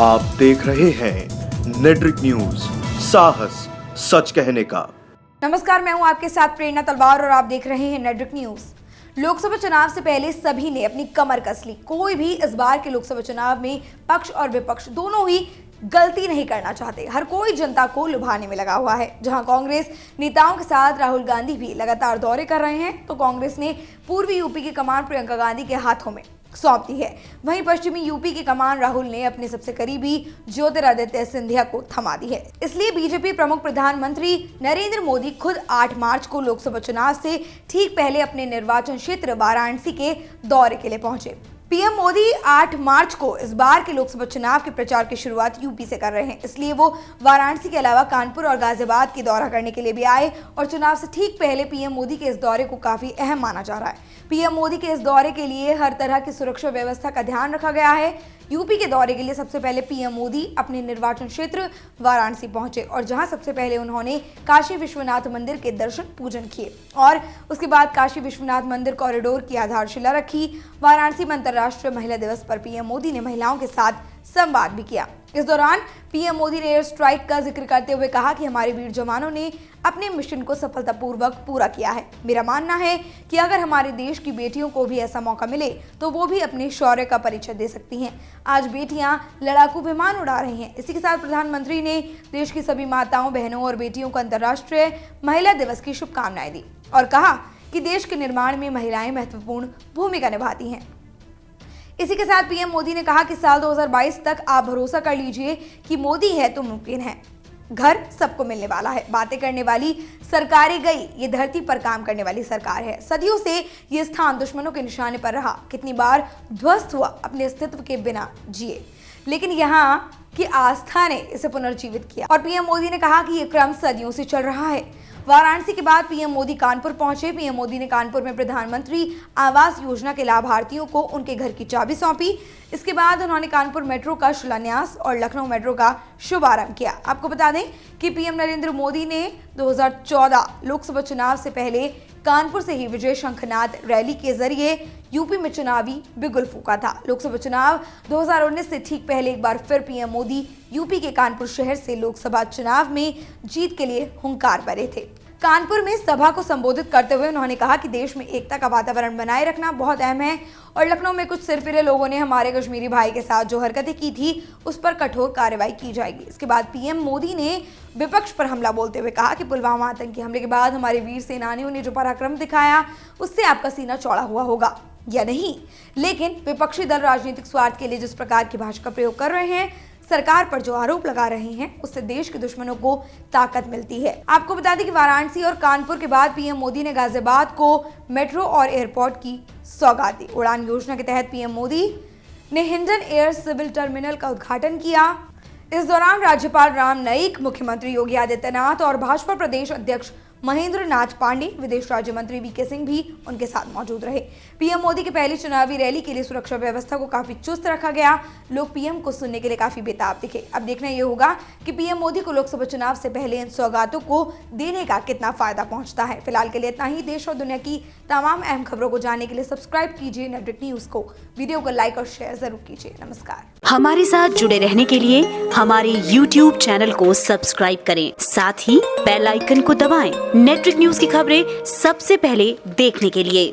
आप देख रहे हैं नेट्रिक न्यूज, साहस सच कहने का। नमस्कार, मैं हूं आपके साथ प्रेरणा तलवार और आप देख रहे हैं नेट्रिक न्यूज। लोकसभा चुनाव से पहले सभी ने अपनी कमर कस ली। कोई भी इस बार के लोकसभा चुनाव में पक्ष और विपक्ष दोनों ही गलती नहीं करना चाहते। हर कोई जनता को लुभाने में लगा हुआ है। जहां कांग्रेस नेताओं के साथ राहुल गांधी भी लगातार दौरे कर रहे हैं, तो कांग्रेस ने पूर्वी यूपी की कमान प्रियंका गांधी के हाथों में सौंप दी है। वहीं पश्चिमी यूपी की कमान राहुल ने अपने सबसे करीबी ज्योतिरादित्य सिंधिया को थमा दी है। इसलिए बीजेपी प्रमुख प्रधानमंत्री नरेंद्र मोदी खुद 8 मार्च को लोकसभा चुनाव से ठीक पहले अपने निर्वाचन क्षेत्र वाराणसी के दौरे के लिए पहुंचे। पीएम मोदी 8 मार्च को इस बार के लोकसभा चुनाव के प्रचार की शुरुआत यूपी से कर रहे हैं। इसलिए वो वाराणसी के अलावा कानपुर और गाजियाबाद की दौरा करने के लिए भी आए और चुनाव से ठीक पहले पीएम मोदी के इस दौरे को काफी अहम माना जा रहा है। पीएम मोदी के इस दौरे के लिए हर तरह की सुरक्षा व्यवस्था का ध्यान रखा गया है। यूपी के दौरे के लिए सबसे पहले पीएम मोदी अपने निर्वाचन क्षेत्र वाराणसी पहुंचे और जहां सबसे पहले उन्होंने काशी विश्वनाथ मंदिर के दर्शन पूजन किए और उसके बाद काशी विश्वनाथ मंदिर कॉरिडोर की आधारशिला रखी। वाराणसी में अंतर्राष्ट्रीय महिला दिवस पर पीएम मोदी ने महिलाओं के साथ संवाद भी किया। इस दौरान पीएम मोदी ने एयर स्ट्राइक का जिक्र करते हुए कहा कि हमारे वीर जवानों ने अपने मिशन को सफलतापूर्वक पूरा किया है। मेरा मानना है कि अगर हमारे देश की बेटियों को भी ऐसा मौका मिले तो वो भी अपने शौर्य का परिचय दे सकती हैं। आज बेटियां लड़ाकू विमान उड़ा रही हैं। इसी के साथ प्रधानमंत्री ने देश की सभी माताओं, बहनों और बेटियों को अंतर्राष्ट्रीय महिला दिवस की शुभकामनाएं दी और कहा कि देश के निर्माण में महिलाएं महत्वपूर्ण भूमिका निभाती हैं। इसी के साथ पीएम मोदी ने कहा कि साल 2022 तक आप भरोसा कर लीजिए कि मोदी है तो मुमकिन है। घर सबको मिलने वाला है। बातें करने वाली सरकारें गई, ये धरती पर काम करने वाली सरकार है। सदियों से ये स्थान दुश्मनों के निशाने पर रहा। कितनी बार ध्वस्त हुआ, अपने अस्तित्व के बिना जिए, लेकिन यहाँ की आस्था ने इसे पुनर्जीवित किया। और पीएम मोदी ने कहा कि ये क्रम सदियों से चल रहा है। वाराणसी के बाद पीएम मोदी कानपुर पहुंचे। पीएम मोदी ने कानपुर में प्रधानमंत्री आवास योजना के लाभार्थियों को उनके घर की चाबी सौंपी। इसके बाद उन्होंने कानपुर मेट्रो का शिलान्यास और लखनऊ मेट्रो का शुभारंभ किया। आपको बता दें कि पीएम नरेंद्र मोदी ने 2014 लोकसभा चुनाव से पहले कानपुर से ही विजय शंखनाद रैली के जरिए यूपी में चुनावी बिगुल फूका था। लोकसभा चुनाव 2019 से ठीक पहले एक बार फिर पीएम मोदी यूपी के कानपुर शहर से लोकसभा चुनाव में जीत के लिए हुंकार भरे थे। कानपुर में सभा को संबोधित करते हुए उन्होंने कहा कि देश में एकता का वातावरण बनाए रखना बहुत अहम है और लखनऊ में कुछ सिरफिरे लोगों ने हमारे कश्मीरी भाई के साथ जो हरकतें की थी उस पर कठोर कार्रवाई की जाएगी। इसके बाद पीएम मोदी ने विपक्ष पर हमला बोलते हुए कहा कि पुलवामा आतंकी हमले के बाद हमारे वीर सेनानियों ने जो पराक्रम दिखाया उससे आपका सीना चौड़ा हुआ होगा या नहीं, लेकिन विपक्षी दल राजनीतिक स्वार्थ के लिए जिस प्रकार की भाषा का प्रयोग कर रहे हैं, सरकार पर जो आरोप लगा रहे हैं, उससे देश के दुश्मनों को ताकत मिलती है। आपको बता दें कि वाराणसी और कानपुर के बाद पीएम मोदी ने गाजियाबाद को मेट्रो और एयरपोर्ट की सौगात दी। उड़ान योजना के तहत पीएम मोदी ने हिंडन एयर सिविल टर्मिनल का उद्घाटन किया। इस दौरान राज्यपाल राम नाईक, मुख्यमंत्री योगी आदित्यनाथ और भाजपा प्रदेश अध्यक्ष महेंद्र नाथ पांडे, विदेश राज्य मंत्री वीके सिंह भी उनके साथ मौजूद रहे। पीएम मोदी की पहली चुनावी रैली के लिए सुरक्षा व्यवस्था को काफी चुस्त रखा गया। लोग पीएम को सुनने के लिए काफी बेताब दिखे। अब देखना यह होगा कि पीएम मोदी को लोकसभा चुनाव से पहले इन सौगातों को देने का कितना फायदा पहुंचता है। फिलहाल के लिए इतना ही। देश और दुनिया की तमाम अहम खबरों को जानने के लिए सब्सक्राइब कीजिए नेट्रिक न्यूज को। वीडियो को लाइक और शेयर जरूर कीजिए। नमस्कार। हमारे साथ जुड़े रहने के लिए हमारे YouTube चैनल को सब्सक्राइब करें, साथ ही बेल आइकन को दबाएं। नेट्रिक न्यूज की खबरें सबसे पहले देखने के लिए।